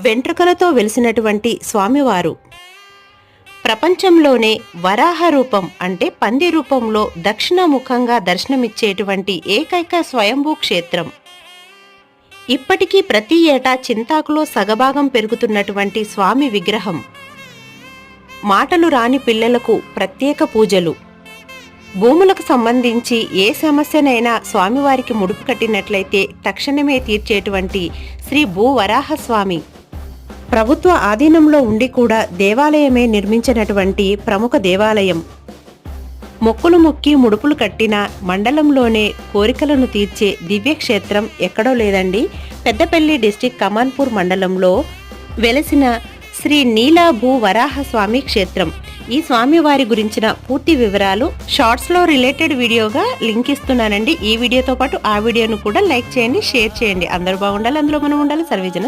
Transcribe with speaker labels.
Speaker 1: వెంట్రుకలతో వెలిసినటువంటి స్వామివారు ప్రపంచంలోనే వరాహ రూపం అంటే పంది రూపంలో దక్షిణముఖంగా దర్శనమిచ్చేటువంటి ఏకైక స్వయంభూ క్షేత్రం. ఇప్పటికీ ప్రతి ఏటా చింతాకులో సగభాగం పెరుగుతున్నటువంటి స్వామి విగ్రహం. మాటలు రాని పిల్లలకు ప్రత్యేక పూజలు. భూములకు సంబంధించి ఏ సమస్యనైనా స్వామివారికి ముడుపు కట్టినట్లయితే తక్షణమే తీర్చేటువంటి శ్రీ భూవరాహస్వామి. ప్రభుత్వ ఆధీనంలో ఉండి కూడా దేవాలయమే నిర్మించినటువంటి ప్రముఖ దేవాలయం. మొక్కులు మొక్కి ముడుపులు కట్టిన మండలంలోనే కోరికలను తీర్చే దివ్యక్షేత్రం ఎక్కడో లేదండి. పెద్దపల్లి డిస్టిక్ కమాన్పూర్ మండలంలో వెలసిన శ్రీ నీలా భూ వరాహస్వామి క్షేత్రం. ఈ స్వామివారి గురించిన పూర్తి వివరాలు షార్ట్స్లో రిలేటెడ్ వీడియోగా లింక్ ఇస్తున్నానండి. ఈ వీడియోతో పాటు ఆ వీడియోను కూడా లైక్ చేయండి, షేర్ చేయండి. అందరూ బాగుండాలి, అందులో మనం ఉండాలి. సర్వేజన